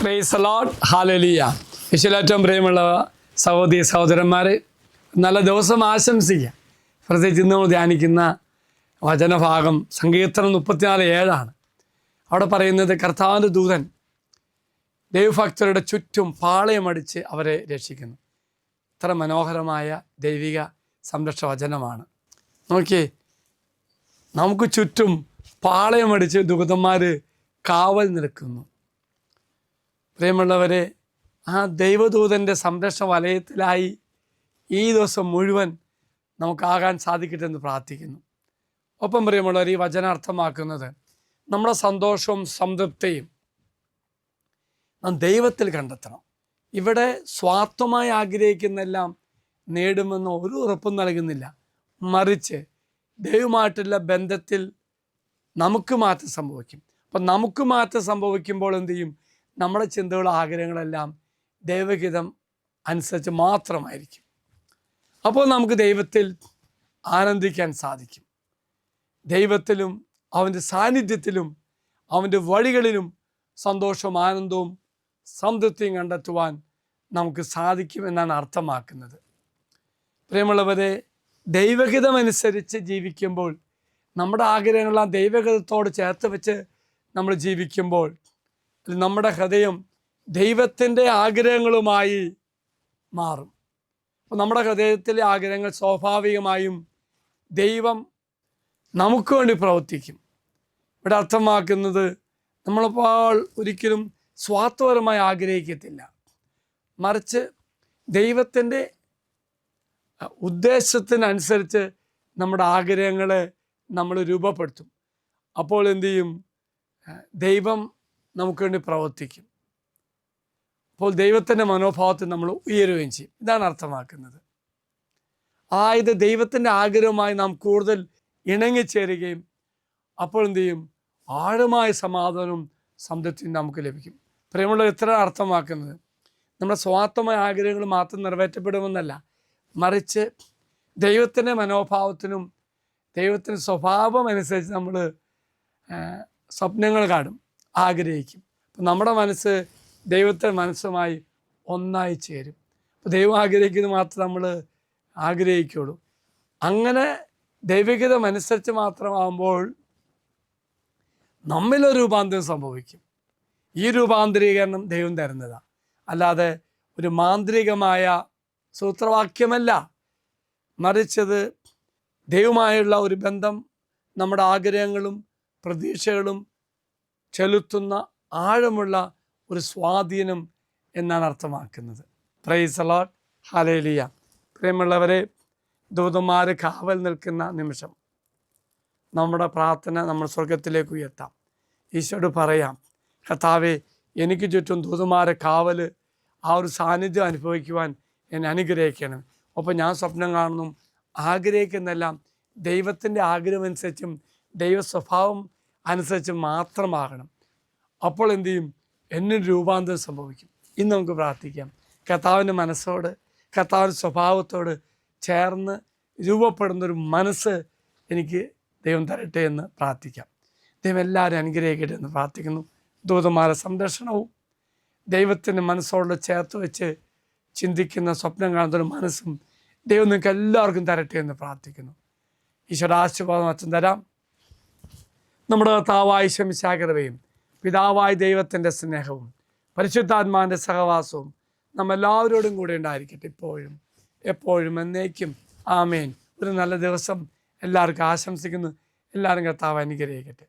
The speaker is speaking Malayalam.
Price the lord, hallelujah. യേശുവിലേറ്റവും പ്രിയമുള്ള സഹോദരി സഹോദരന്മാർ, നല്ല ദിവസം ആശംസിക്കുക. പ്രത്യേകിച്ച് ഇന്ന് നമ്മൾ ധ്യാനിക്കുന്ന വചനഭാഗം സങ്കീർത്തനം 34:7 അവിടെ പറയുന്നത്, കർത്താവിൻ്റെ ദൂതൻ ദൈവഭക്തരുടെ ചുറ്റും പാളയമടിച്ച് അവരെ രക്ഷിക്കുന്നു. ഇത്ര മനോഹരമായ ദൈവിക സംരക്ഷണ വചനമാണ്. നോക്കിയേ, നമുക്ക് ചുറ്റും പാളയമടിച്ച് ദൂതന്മാർ കാവൽ നിൽക്കുന്നു. പ്രിയമുള്ളവരെ, ആ ദൈവദൂതൻ്റെ സംരക്ഷണ വലയത്തിലായി ഈ ദിവസം മുഴുവൻ നമുക്കാകാൻ സാധിക്കട്ടെ എന്ന് പ്രാർത്ഥിക്കുന്നു. ഒപ്പം പ്രിയമുള്ളവർ, ഈ വചനം അർത്ഥമാക്കുന്നത് നമ്മുടെ സന്തോഷവും സംതൃപ്തിയും നാം ദൈവത്തിൽ കണ്ടെത്തണം. ഇവിടെ സ്വാർത്ഥമായി ആഗ്രഹിക്കുന്നെല്ലാം നേടുമെന്ന് ഒരു ഉറപ്പും നൽകുന്നില്ല. മറിച്ച് ദൈവമായിട്ടുള്ള ബന്ധത്തിൽ നമുക്ക് മാറ്റം സംഭവിക്കും. അപ്പം നമുക്ക് മാറ്റം സംഭവിക്കുമ്പോൾ എന്ത് ചെയ്യും? നമ്മുടെ ചിന്തകളും ആഗ്രഹങ്ങളെല്ലാം ദൈവഹിതം അനുസരിച്ച് മാത്രമായിരിക്കും. അപ്പോൾ നമുക്ക് ദൈവത്തിൽ ആനന്ദിക്കാൻ സാധിക്കും. ദൈവത്തിലും അവൻ്റെ സാന്നിധ്യത്തിലും അവൻ്റെ വഴികളിലും സന്തോഷവും ആനന്ദവും സംതൃപ്തിയും കണ്ടെത്തുവാൻ നമുക്ക് സാധിക്കും എന്നാണ് അർത്ഥമാക്കുന്നത്. പ്രിയമുള്ളവരെ, ദൈവഹിതമനുസരിച്ച് ജീവിക്കുമ്പോൾ, നമ്മുടെ ആഗ്രഹങ്ങളെല്ലാം ദൈവഹിതത്തോട് ചേർത്ത് വെച്ച് നമ്മൾ ജീവിക്കുമ്പോൾ നമ്മുടെ ഹൃദയം ദൈവത്തിൻ്റെ ആഗ്രഹങ്ങളുമായി മാറും. അപ്പോൾ നമ്മുടെ ഹൃദയത്തിലെ ആഗ്രഹങ്ങൾ സ്വാഭാവികമായും ദൈവം നമുക്ക് വേണ്ടി പ്രവർത്തിക്കും. ഇവിടെ അർത്ഥമാക്കുന്നത്, നമ്മളിപ്പോൾ ഒരിക്കലും സ്വാർത്ഥപരമായി ആഗ്രഹിക്കത്തില്ല, മറിച്ച് ദൈവത്തിൻ്റെ ഉദ്ദേശത്തിനനുസരിച്ച് നമ്മുടെ ആഗ്രഹങ്ങളെ നമ്മൾ രൂപപ്പെടുത്തും. അപ്പോൾ എന്തു ചെയ്യും? ദൈവം നമുക്ക് വേണ്ടി പ്രവർത്തിക്കും. അപ്പോൾ ദൈവത്തിൻ്റെ മനോഭാവത്തിൽ നമ്മൾ ഉയരുകയും ചെയ്യും. ഇതാണ് അർത്ഥമാക്കുന്നത്. അതായത് ദൈവത്തിൻ്റെ ആഗ്രഹവുമായി നാം കൂടുതൽ ഇണങ്ങിച്ചേരുകയും അപ്പോൾ എന്തു ചെയ്യും? ആഴമായ സമാധാനവും സംതൃപ്തിയും നമുക്ക് ലഭിക്കും. പ്രിയമുള്ള, ഇത്ര അർത്ഥമാക്കുന്നത് നമ്മുടെ സ്വാർത്ഥമായ ആഗ്രഹങ്ങൾ മാത്രം നിറവേറ്റപ്പെടുമെന്നല്ല, മറിച്ച് ദൈവത്തിൻ്റെ മനോഭാവത്തിനും ദൈവത്തിൻ്റെ സ്വഭാവം അനുസരിച്ച് നമ്മൾ സ്വപ്നങ്ങൾ കാണും, ആഗ്രഹിക്കും. അപ്പം നമ്മുടെ മനസ്സ് ദൈവത്തിൻ്റെ മനസ്സുമായി ഒന്നായി ചേരും. അപ്പോൾ ദൈവം ആഗ്രഹിക്കുന്നത് മാത്രം നമ്മൾ ആഗ്രഹിക്കുള്ളൂ. അങ്ങനെ ദൈവികതം അനുസരിച്ച് മാത്രമാകുമ്പോൾ നമ്മിലൊരു രൂപാന്തരം സംഭവിക്കും. ഈ രൂപാന്തരീകരണം ദൈവം തരുന്നതാണ്, അല്ലാതെ ഒരു മാന്ത്രികമായ സൂത്രവാക്യമല്ല, മറിച്ചത് ദൈവമായുള്ള ഒരു ബന്ധം നമ്മുടെ ആഗ്രഹങ്ങളും പ്രതീക്ഷകളും ചെലുത്തുന്ന ആഴമുള്ള ഒരു സ്വാധീനം എന്നാണ് അർത്ഥമാക്കുന്നത്. Price the lord, hallelujah. പ്രിയമുള്ളവരെ, ദൂതന്മാർ കാവൽ നിൽക്കുന്ന നിമിഷം നമ്മുടെ പ്രാർത്ഥന നമ്മൾ സ്വർഗത്തിലേക്ക് ഉയർത്താം. ഈശോയോട് പറയാം, കർത്താവേ, എനിക്ക് ചുറ്റും ദൂതന്മാരെ കാവൽ, ആ ഒരു സാന്നിധ്യം അനുഭവിക്കുവാൻ എന്നെ അനുഗ്രഹിക്കണം. ഒപ്പം ഞാൻ സ്വപ്നം കാണുന്നു ആഗ്രഹിക്കുന്നെല്ലാം ദൈവത്തിൻ്റെ ആഗ്രഹമനുസരിച്ചും ദൈവ സ്വഭാവം അനുസരിച്ച് മാത്രമാകണം. അപ്പോൾ എന്തു ചെയ്യും? എന്നൊരു രൂപാന്തരം സംഭവിക്കും. ഇന്ന് നമുക്ക് പ്രാർത്ഥിക്കാം, കർത്താവിൻ്റെ മനസ്സോട്, കർത്താവിൻ്റെ സ്വഭാവത്തോട് ചേർന്ന് രൂപപ്പെടുന്നൊരു മനസ്സ് എനിക്ക് ദൈവം തരട്ടെ എന്ന് പ്രാർത്ഥിക്കാം. ദൈവം എല്ലാവരും അനുഗ്രഹിക്കട്ടെ എന്ന് പ്രാർത്ഥിക്കുന്നു. ദൂതന്മാരുടെ സംരക്ഷണവും ദൈവത്തിൻ്റെ മനസ്സോട് ചേർത്ത് വെച്ച് ചിന്തിക്കുന്ന, സ്വപ്നം കാണുന്നൊരു മനസ്സും ദൈവം നിങ്ങൾക്ക് എല്ലാവർക്കും തരട്ടെ എന്ന് പ്രാർത്ഥിക്കുന്നു. ഈശോയുടെ ആശീർവാദം അച്ഛൻ തരാം. നമ്മുടെ കർത്താവായ ശമിശാകരവയും പിതാവായ ദൈവത്തിൻ്റെ സ്നേഹവും പരിശുദ്ധാത്മാവിൻ്റെ സഹവാസവും നമ്മെല്ലാവരോടും കൂടെ ഉണ്ടായിരിക്കട്ടെ, ഇപ്പോഴും എപ്പോഴും എന്നേക്കും. ആമേൻ. ഒരു നല്ല ദിവസം എല്ലാവർക്കും ആശംസിക്കുന്നു. എല്ലാവരും കർത്താവ് അനുഗ്രഹിക്കട്ടെ.